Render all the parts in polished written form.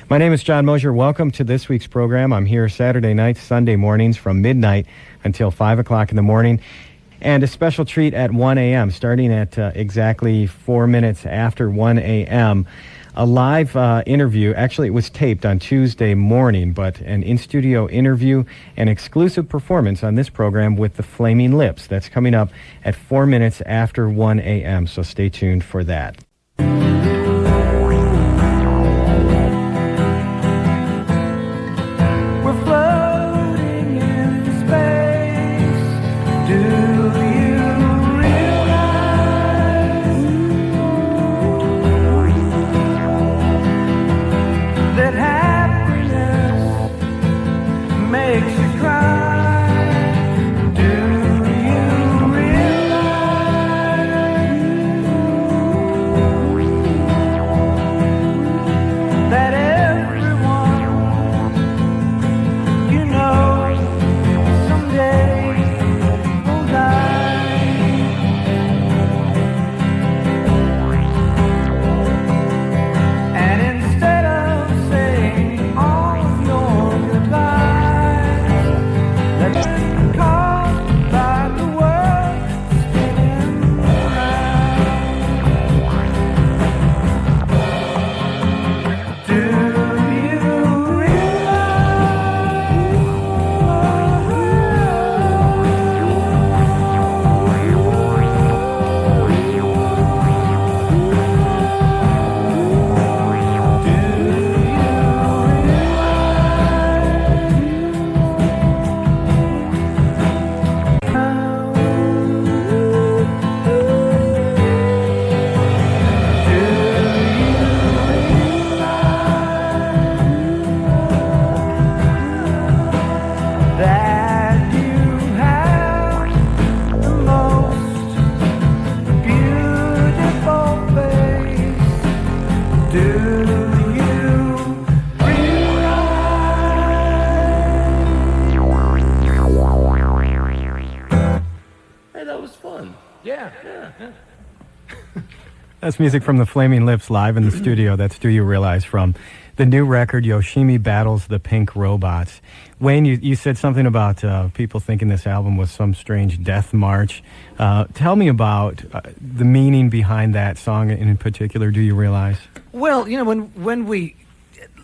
My name is Jon Moshier. Welcome to this week's program. I'm here Saturday nights, Sunday mornings from midnight until 5 o'clock in the morning. And a special treat at 1 a.m., starting at exactly 4 minutes after 1 a.m., a live interview. Actually, it was taped on Tuesday morning, but an in-studio interview, an exclusive performance on this program with the Flaming Lips. That's coming up at 4 minutes after 1 a.m., so stay tuned for that. We're floating in space. Do you realize that happiness makes you cry? Do you realize that everyone you know someday will die? And instead of saying all of your goodbyes, let's be caught by the world spinning around. Do you that you have the most beautiful face? Do you realize? Hey, that was fun. Yeah. That's music from the Flaming Lips live in the studio. That's Do You Realize from the new record, Yoshimi Battles the Pink Robots. Wayne, you said something about people thinking this album was some strange death march. Tell me about the meaning behind that song in particular, Do You Realize? Well, you know, when we,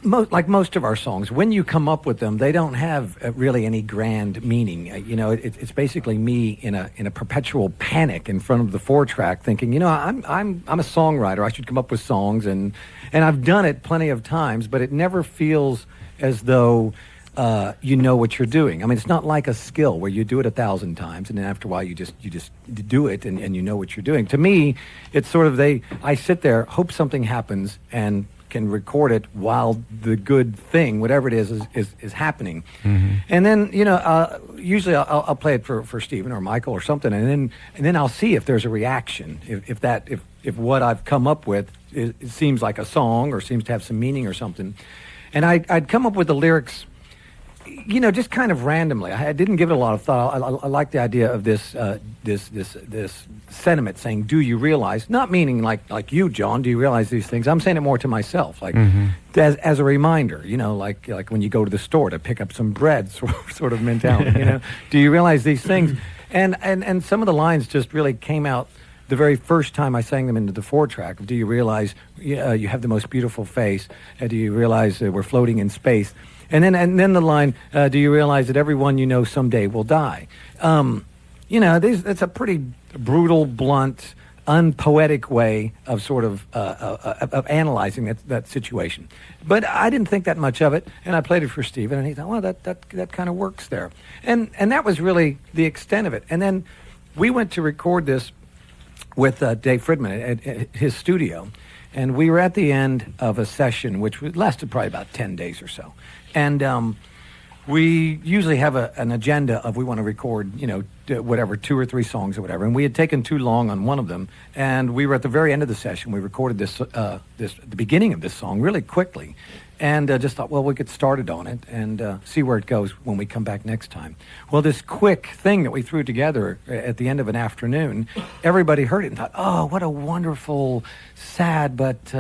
like most of our songs, when you come up with them, they don't have really any grand meaning. You know, it's basically me in a perpetual panic in front of the 4-track, thinking, you know, I'm a songwriter. I should come up with songs, and I've done it plenty of times, but it never feels as though you know what you're doing. I mean, it's not like a skill where you do it 1,000 times, and then after a while you just do it, and you know what you're doing. To me, it's sort of I sit there, hope something happens, and can record it while the good thing, whatever it is happening. Mm-hmm. And then, you know, usually I'll play it for Stephen or Michael or something, and then I'll see if there's a reaction, if what I've come up with it seems like a song or seems to have some meaning or something. And I'd come up with the lyrics, you know, just kind of randomly. I didn't give it a lot of thought. I like the idea of this sentiment saying, "Do you realize?" Not meaning like you, John. Do you realize these things? I'm saying it more to myself, like as a reminder. You know, like when you go to the store to pick up some bread, sort of mentality. You know, do you realize these things? And some of the lines just really came out the very first time I sang them into the 4-track. Do you realize you have the most beautiful face? Do you realize we're floating in space? And then the line, do you realize that everyone you know someday will die? You know, that's a pretty brutal, blunt, unpoetic way of sort of analyzing that situation. But I didn't think that much of it, and I played it for Stephen, and he thought, well, that kind of works there. And that was really the extent of it. And then we went to record this with Dave Fridman at his studio, and we were at the end of a session which lasted probably about 10 days or so. And we usually have an agenda of we want to record, you know, whatever, 2 or 3 songs or whatever. And we had taken too long on one of them, and we were at the very end of the session. We recorded the beginning of this song really quickly, and just thought, well, we'll get started on it and see where it goes when we come back next time. Well, this quick thing that we threw together at the end of an afternoon, everybody heard it and thought, oh, what a wonderful, sad but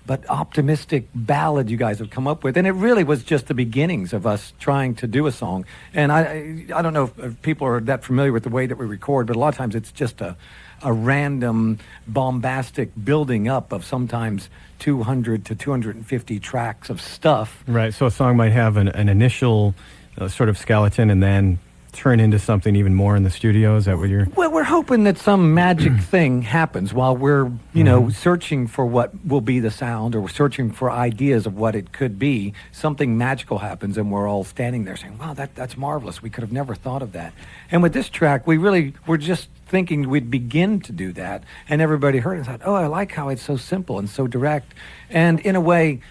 but optimistic ballad you guys have come up with. And it really was just the beginnings of us trying to do a song. And I don't know if people are that familiar with the way that we record, but a lot of times it's just a random, bombastic building up of sometimes 200 to 250 tracks of stuff. Right, so a song might have an initial sort of skeleton and then turn into something even more in the studio. Is that what you're... Well, we're hoping that some magic thing happens while we're, searching for what will be the sound, or we're searching for ideas of what it could be. Something magical happens, and we're all standing there saying, wow, that's marvelous. We could have never thought of that. And with this track, we're just thinking we'd begin to do that, and everybody heard it and thought, oh, I like how it's so simple and so direct. And in a way,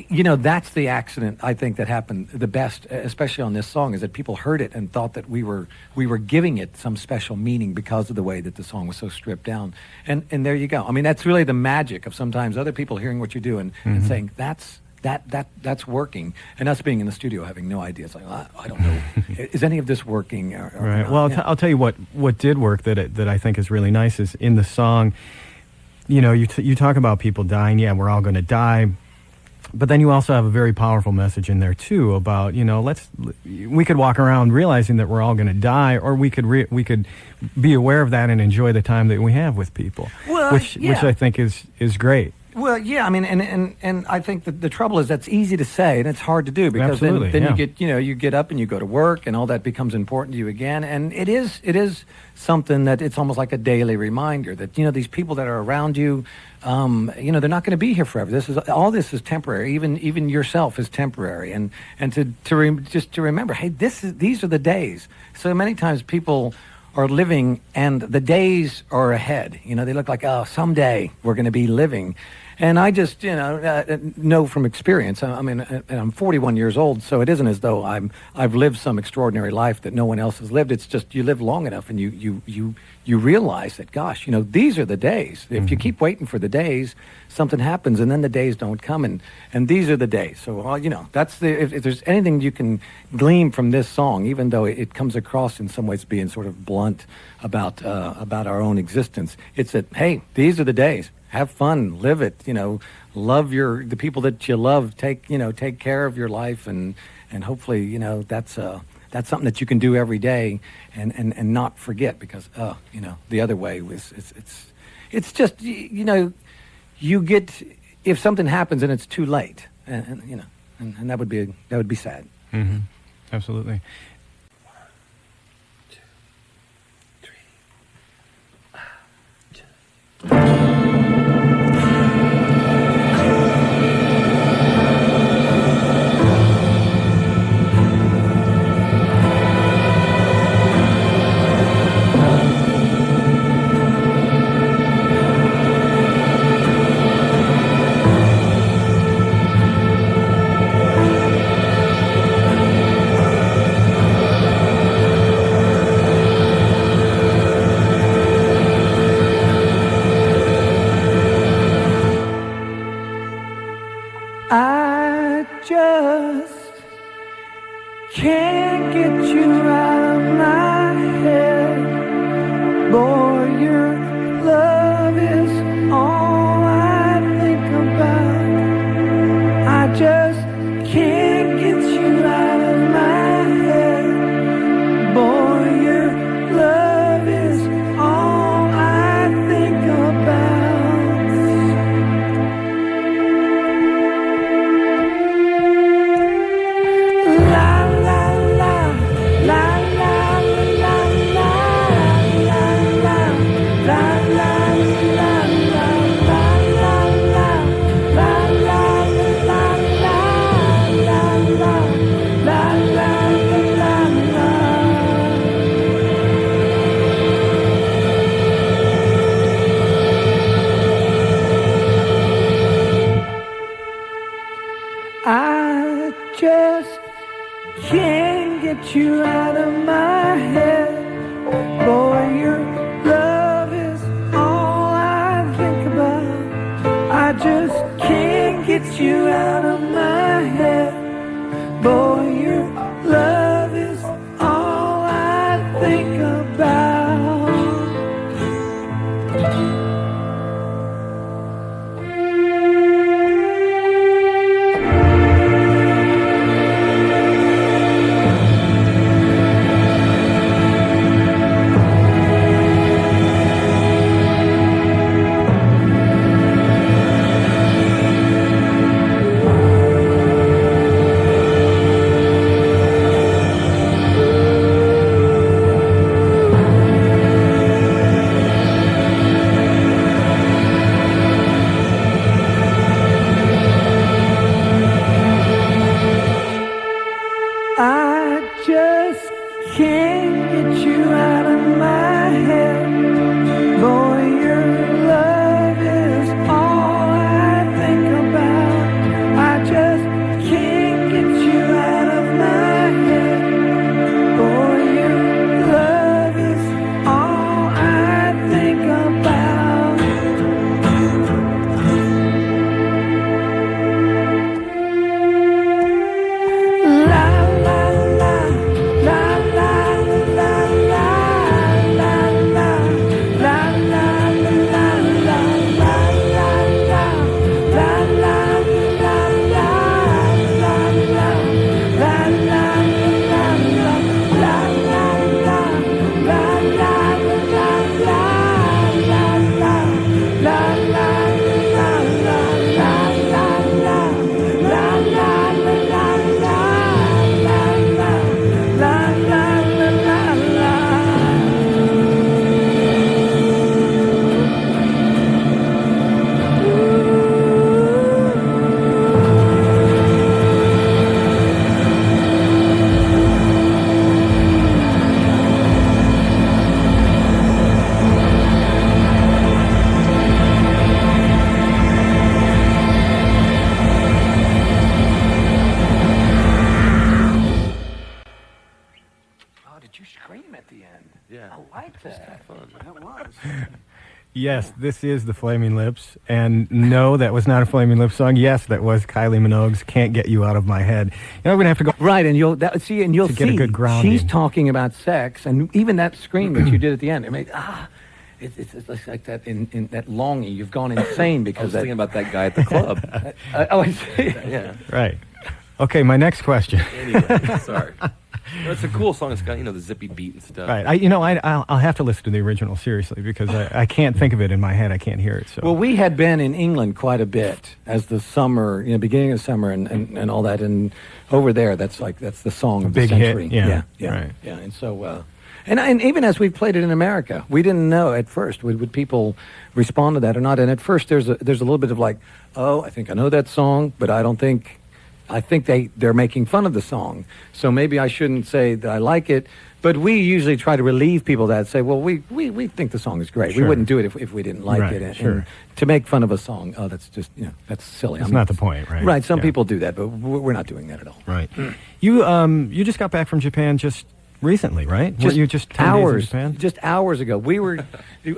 that's the accident, I think, that happened the best, especially on this song, is that people heard it and thought that we were giving it some special meaning because of the way that the song was so stripped down. And there you go. I mean, that's really the magic of sometimes other people hearing what you do and saying, that's working, and us being in the studio having no idea. It's like, well, I don't know, is any of this working? Or right. not? Well, Yeah. I'll tell you what did work that I think is really nice is in the song. You talk about people dying. Yeah, we're all going to die. But then you also have a very powerful message in there too about, we could walk around realizing that we're all going to die, or we could be aware of that and enjoy the time that we have with people, which I think is great. Well, yeah, I mean, and I think that the trouble is that's easy to say and it's hard to do, because Absolutely, then yeah. you get up and you go to work and all that becomes important to you again, and it is something that it's almost like a daily reminder that these people that are around you, they're not going to be here forever. All this is temporary. Even yourself is temporary, and just to remember, hey, these are the days. So many times people are living and the days are ahead. They look like, oh, someday we're going to be living. And I just, know from experience. I mean, I'm 41 years old, so it isn't as though I've lived some extraordinary life that no one else has lived. It's just you live long enough, and you realize that, gosh, these are the days. If you keep waiting for the days, something happens, and then the days don't come, and these are the days. So, that's if there's anything you can glean from this song, even though it comes across in some ways being sort of blunt about our own existence, it's that, hey, these are the days. Have fun, live it, love the people that you love, take care of your life, and hopefully, that's something that you can do every day and not forget, because, the other way was, it's just, you get, if something happens and it's too late, and that would be sad. Mm-hmm. Absolutely. I just can't get you out of my head. Boy, your love is all I think about. I just can't get you out of my head. Boy, your love is all I think about. I just can't get you out of my head. Boy, your love is all I think about. I just can't get you out of my head. Boy, your love is all I think about. Yes, this is the Flaming Lips, and no, that was not a Flaming Lips song. Yes, that was Kylie Minogue's "Can't Get You Out of My Head." You know, we're gonna have to go Right, and you'll see to get a good grounding. she's talking about sex, and even that scream that you did at the end. I mean, it's like that in that longing. You've gone insane I because was thinking about that guy at the club. I see. Yeah. right. Okay, my next question. Anyway, sorry. No, it's a cool song. It's got, the zippy beat and stuff. Right, I'll have to listen to the original seriously because I can't think of it in my head. I can't hear it. So Well, we had been in England quite a bit as the summer, beginning of summer and all that, and over there, that's the song of big the century. hit. Yeah, yeah, right. yeah. And so, and even as we played it in America, we didn't know at first would people respond to that or not. And at first, there's a little bit of like, oh, I think I know that song, but I don't think. I think they're making fun of the song, so maybe I shouldn't say that I like it. But we usually try to relieve people of that, say, well, we think the song is great. Sure. We wouldn't do it if we didn't like Right, it. And sure. to make fun of a song, that's just that's silly. That's not the point, right? Right. Some Yeah. people do that, but we're not doing that at all. Right. You just got back from Japan just recently, right? Were you just 10 days in hours, Japan? just hours ago. We were,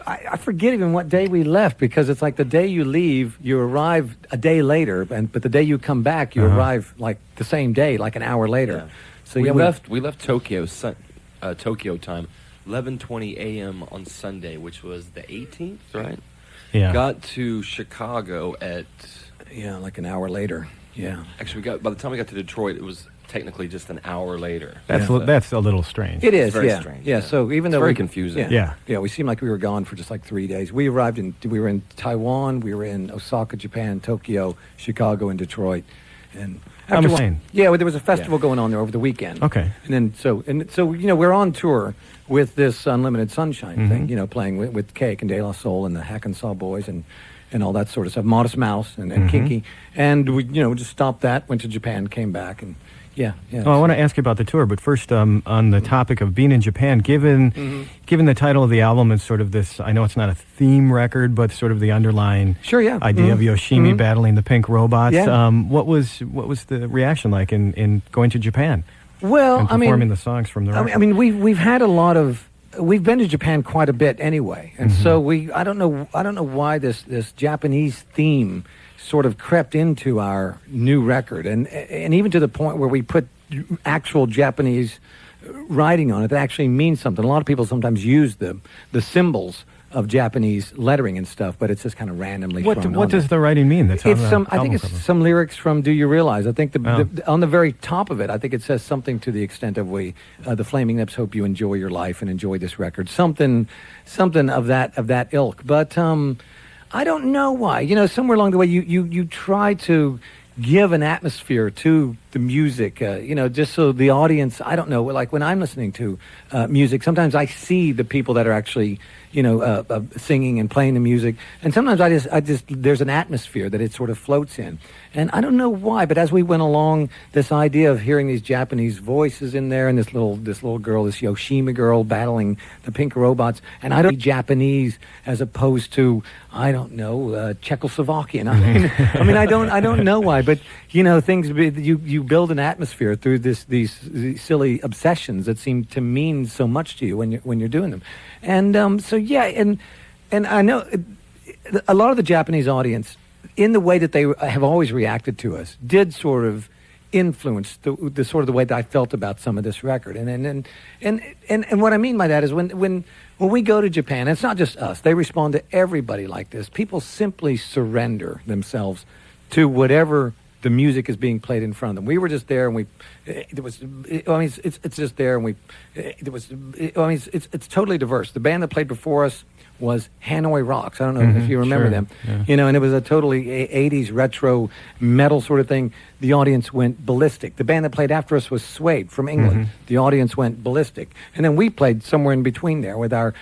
I forget even what day we left because it's like the day you leave, you arrive a day later, but the day you come back, you arrive like the same day, like an hour later. Yeah. So we left Tokyo Tokyo time, 11:20 a.m. on Sunday, which was the 18th, right? Yeah. Got to Chicago at like an hour later. Yeah. actually by the time we got to Detroit, it was technically just an hour later. That's a little strange. It is, very yeah. strange, Yeah, yeah. so even It's though very confusing. Yeah. Yeah. We seemed like we were gone for just like 3 days. We were in Taiwan, we were in Osaka, Japan, Tokyo, Chicago, and Detroit. And I'm after saying. yeah, well, there was a festival going on there over the weekend. Okay. And so we're on tour with this Unlimited Sunshine thing, playing with Cake and De La Soul and the Hackensaw Boys and all that sort of stuff, Modest Mouse and Kinky. And we just stopped that, went to Japan, came back, and yeah. Oh, I want to ask you about the tour, but first, on the topic of being in Japan, given the title of the album is sort of this, I know it's not a theme record, but sort of the underlying Sure, yeah. idea of Yoshimi battling the pink robots. Yeah. What was the reaction like in going to Japan Well, and performing the songs from the record? I mean, we've had a lot of. We've been to Japan quite a bit anyway, and so I don't know why this Japanese theme sort of crept into our new record, and even to the point where we put actual Japanese writing on it that actually means something. A lot of people sometimes use the symbols of Japanese lettering and stuff, but it's just kind of randomly thrown on What does there. the writing mean? That's on It's the some. I think album it's cover? some lyrics from "Do You Realize?" I think Oh. on the very top of it, I think it says something to the extent of the Flaming Lips hope you enjoy your life and enjoy this record. Something of that ilk. But I don't know why. Somewhere along the way, you try to give an atmosphere to the music, just so the audience, I don't know, like when I'm listening to music, sometimes I see the people that are actually, singing and playing the music, and sometimes I just, there's an atmosphere that it sort of floats in. And I don't know why, but as we went along, this idea of hearing these Japanese voices in there, and this little girl, this Yoshimi girl battling the pink robots, and I don't Japanese as opposed to, I don't know, Czechoslovakian. I mean, I don't know why, but things you build an atmosphere through these silly obsessions that seem to mean so much to you when you're doing them, and so yeah, and I know a lot of the Japanese audience, in the way that they have always reacted to us, did sort of influence the sort of the way that I felt about some of this record, and what I mean by that is when we go to Japan, it's not just us; they respond to everybody like this. People simply surrender themselves to whatever the music is being played in front of them. We were just there, and it's just there, and it's totally diverse. The band that played before us was Hanoi Rocks. I don't know if you remember sure, them. yeah. And it was a totally 80s retro metal sort of thing. The audience went ballistic. The band that played after us was Suede from England. The audience went ballistic. And then we played somewhere in between there with our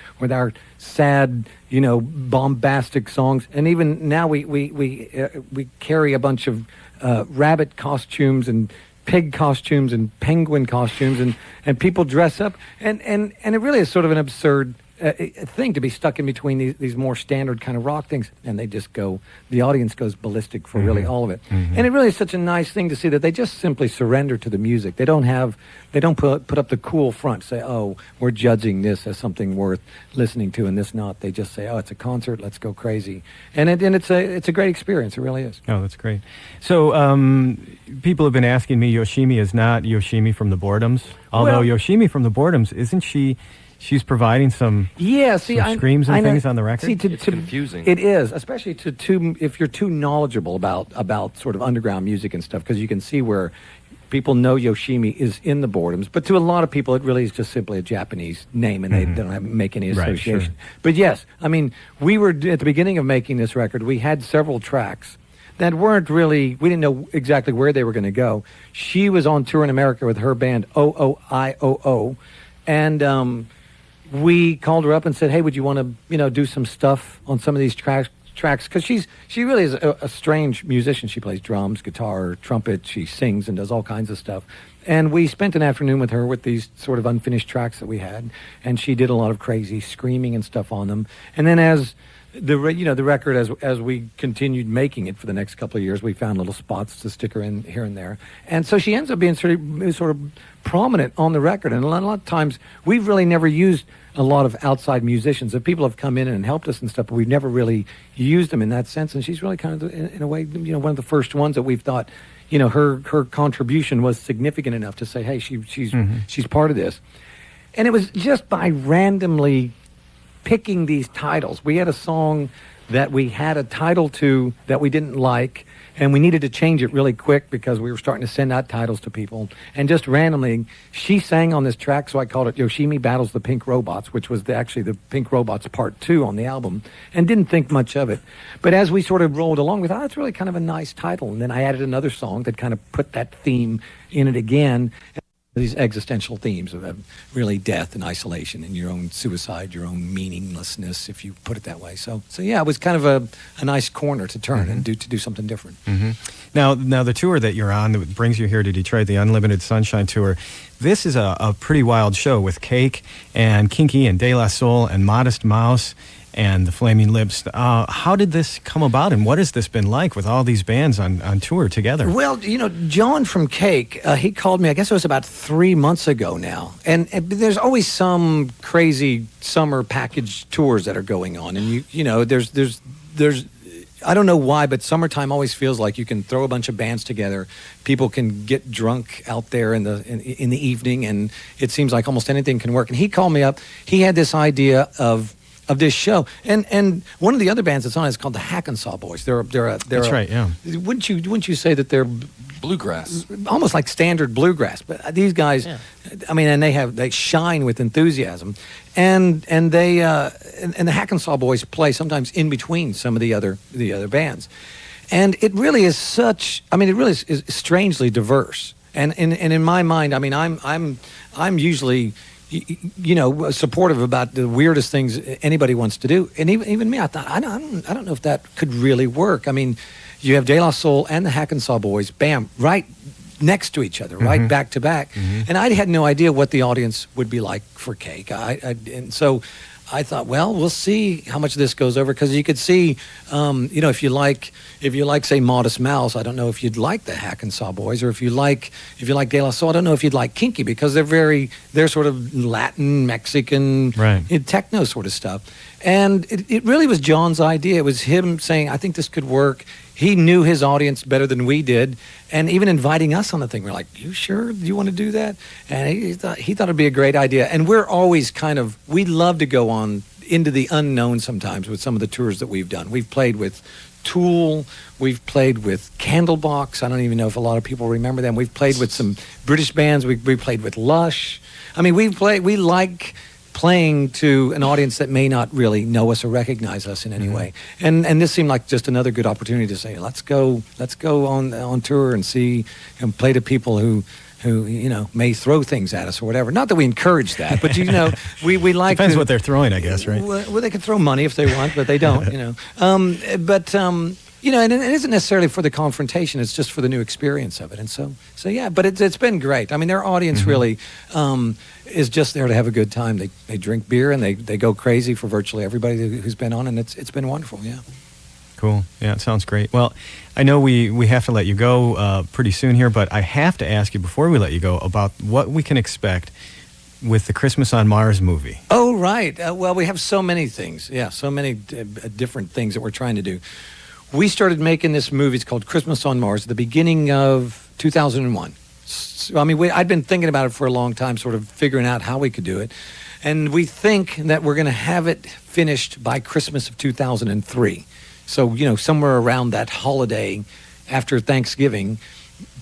sad, bombastic songs. And even now we carry a bunch of rabbit costumes and pig costumes and penguin costumes, and people dress up, and it really is sort of an absurd thing to be stuck in between these more standard kind of rock things, and the audience goes ballistic for really all of it. And it really is such a nice thing to see that they just simply surrender to the music. They don't put up the cool front, say, oh, we're judging this as something worth listening to and this not. They just say, oh, it's a concert, let's go crazy. And it's a great experience, it really is. Oh, that's great. So people have been asking me, Yoshimi is not Yoshimi from the Boredoms, although Yoshimi from the Boredoms, isn't she? She's providing some screams and things on the record. See, it's confusing. It is, especially if you're too knowledgeable about sort of underground music and stuff, because you can see where people know Yoshimi is in the Boredoms, but to a lot of people it really is just simply a Japanese name, and they don't make any association. Right, sure. But yes, I mean, we were at the beginning of making this record, we had several tracks that weren't really, we didn't know exactly where they were going to go. She was on tour in America with her band OOIOO, and we called her up and said, hey, would you want to, do some stuff on some of these tracks? Because she really is a strange musician. She plays drums, guitar, trumpet. She sings and does all kinds of stuff. And we spent an afternoon with her with these sort of unfinished tracks that we had, and she did a lot of crazy screaming and stuff on them. And then as the record, as we continued making it for the next couple of years, we found little spots to stick her in here and there. And so she ends up being sort of prominent on the record. And a lot of times, we've really never used a lot of outside musicians. If people have come in and helped us and stuff, but we've never really used them in that sense. And she's really kind of, in a way, one of the first ones that we've thought, her contribution was significant enough to say, hey, she's part of this. And it was just by randomly picking these titles. We had a song that we had a title to that we didn't like, and we needed to change it really quick because we were starting to send out titles to people. And just randomly, she sang on this track, so I called it Yoshimi Battles the Pink Robots, which was actually the Pink Robots Part 2 on the album, and didn't think much of it. But as we sort of rolled along, we thought, it's really kind of a nice title. And then I added another song that kind of put that theme in it again. These existential themes of really death and isolation and your own suicide, your own meaninglessness, if you put it that way. So yeah, it was kind of a nice corner to turn and do something different. Now the tour that you're on that brings you here to Detroit, the Unlimited Sunshine Tour, this is a pretty wild show with Cake and Kinky and De La Soul and Modest Mouse and the Flaming Lips. How did this come about, and what has this been like with all these bands on tour together? Well, John from Cake, he called me, I guess it was about 3 months ago now, and there's always some crazy summer package tours that are going on, and there's I don't know why, but summertime always feels like you can throw a bunch of bands together. People can get drunk out there in the evening, and it seems like almost anything can work. And he called me up. He had this idea of this show, and one of the other bands that's on is called the Hackensaw Boys. They're that's right, yeah. Wouldn't you say that they're bluegrass, almost like standard bluegrass? But these guys, I mean, and they shine with enthusiasm, and they and the Hackensaw Boys play sometimes in between some of the other bands, and it really is it really is strangely diverse, and in my mind, I mean, I'm usually supportive about the weirdest things anybody wants to do. And even me, I thought, I don't know if that could really work. I mean, you have De La Soul and the Hackensaw Boys, bam, right next to each other, right back to back. And I had no idea what the audience would be like for Cake. And so I thought, well, we'll see how much this goes over, because you could see, if you like, say, Modest Mouse, I don't know if you'd like the Hackensaw Boys, or if you like De La Soul, I don't know if you'd like Kinky, because they're sort of Latin, Mexican, techno sort of stuff. And it really was John's idea. It was him saying, I think this could work. He knew his audience better than we did, and even inviting us on the thing, we're like, you sure you want to do that? And he thought it'd be a great idea. And we're always we love to go on into the unknown sometimes with some of the tours that we've done. We've played with Tool, we've played with Candlebox. I don't even know if a lot of people remember them. We've played with some British bands. We played with Lush. I mean, we like playing to an audience that may not really know us or recognize us in any way. And this seemed like just another good opportunity to say, let's go on tour and see and play to people who may throw things at us or whatever. Not that we encourage that, but we like depends what they're throwing, I guess, right? Well, they can throw money if they want, but they don't, and it isn't necessarily for the confrontation. It's just for the new experience of it. And so yeah, but it's been great. I mean, their audience really is just there to have a good time. They drink beer and they go crazy for virtually everybody who's been on, and it's been wonderful, yeah. Cool. Yeah, it sounds great. Well, I know we have to let you go pretty soon here, but I have to ask you before we let you go about what we can expect with the Christmas on Mars movie. Oh, right. Well, we have so many things. Yeah, so many different things that we're trying to do. We started making this movie. It's called Christmas on Mars at the beginning of 2001. So, I mean, I'd been thinking about it for a long time, sort of figuring out how we could do it. And we think that we're going to have it finished by Christmas of 2003. So, somewhere around that holiday after Thanksgiving,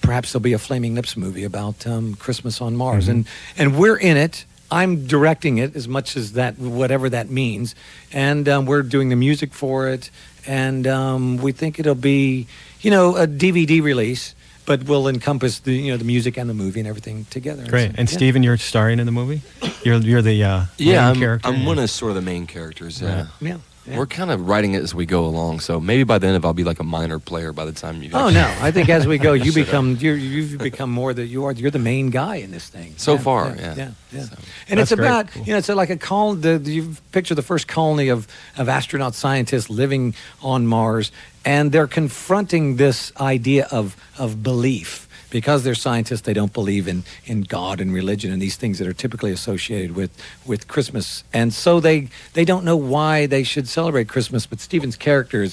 perhaps there'll be a Flaming Lips movie about Christmas on Mars. And we're in it. I'm directing it as much as that, whatever that means. And we're doing the music for it. And we think it'll be, a DVD release, but will encompass the music and the movie and everything together. Great. And Stephen, you're starring in the movie? You're the main character? I'm one of sort of the main characters. Right. Yeah. Yeah. We're kind of writing it as we go along, so maybe by the end of it, I'll be like a minor player by the time you. Oh no! I think as we go, you've become more that you're the main guy in this thing. So far, yeah. So. And it's about cool. It's like a colony. You picture the first colony of astronaut scientists living on Mars, and they're confronting this idea of belief. Because they're scientists, they don't believe in God and religion and these things that are typically associated with Christmas. And so they don't know why they should celebrate Christmas. But Stephen's character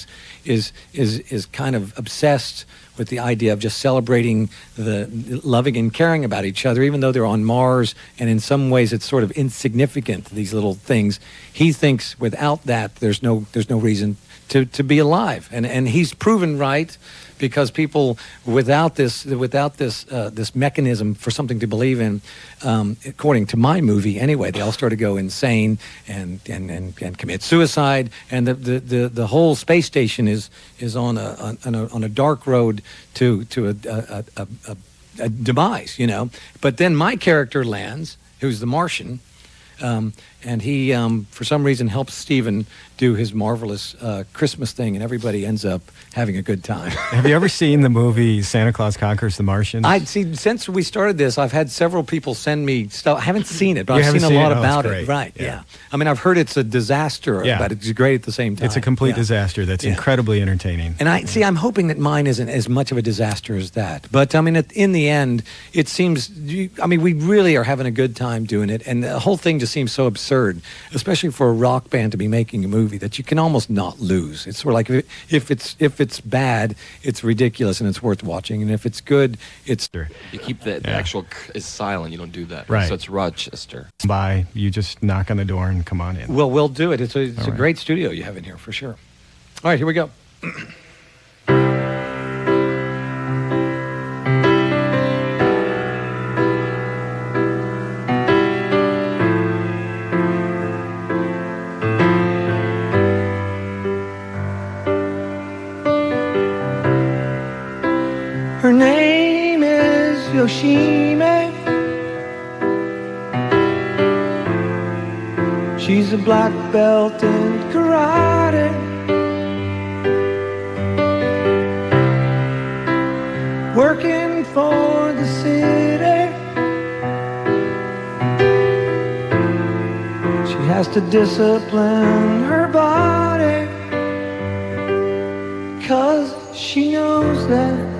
is kind of obsessed with the idea of just celebrating the loving and caring about each other, even though they're on Mars. And in some ways, it's sort of insignificant, these little things. He thinks without that, there's no reason to be alive. And he's proven right. Because people without this mechanism for something to believe in, according to my movie anyway, they all start to go insane and commit suicide, and the whole space station is on a dark road to a demise, But then my character lands, who's the Martian. And he, for some reason, helps Stephen do his marvelous Christmas thing, and everybody ends up having a good time. Have you ever seen the movie Santa Claus Conquers the Martians? I'd see, since we started this, I've had several people send me stuff. I haven't seen it, but I've seen a lot about it. Right, yeah. I mean, I've heard it's a disaster, but it's great at the same time. It's a complete disaster that's incredibly entertaining. And I'm hoping that mine isn't as much of a disaster as that. But, I mean, in the end, it seems, we really are having a good time doing it, and the whole thing just seems so absurd, especially for a rock band to be making a movie that you can almost not lose. It's sort of like if it's bad, it's ridiculous and it's worth watching, and if it's good, it's... You keep the actual is silent. You don't do that. Right. So it's Rochester. You just knock on the door and come on in. Well, we'll do it. It's a great studio you have in here, for sure. All right, here we go. Her name is Yoshimi. She's a black belt in karate. Working for the city. She has to discipline her body, 'cause she knows that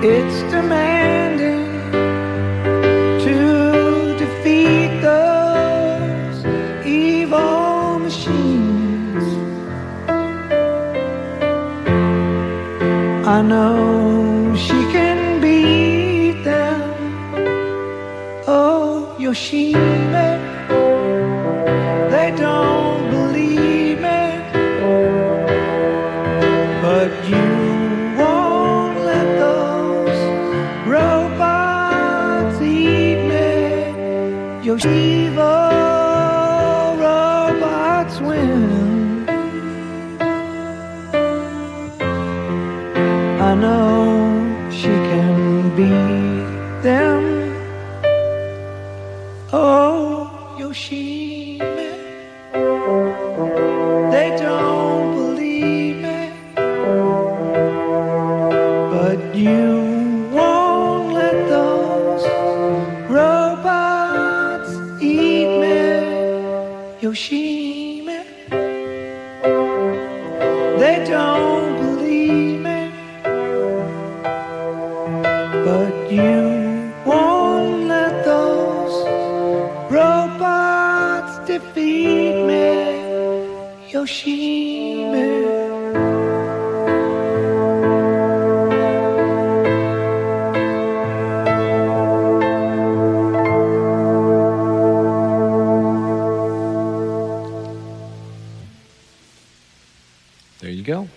it's demanding to defeat those evil machines. I know she can beat them. Oh, Yoshimi, they don't believe me, but you won't let those robots eat me. Your evil robots win. I know she can beat them. Oh, Yoshimi, they don't believe me, but you won't let those robots defeat me, Yoshimi. There you go.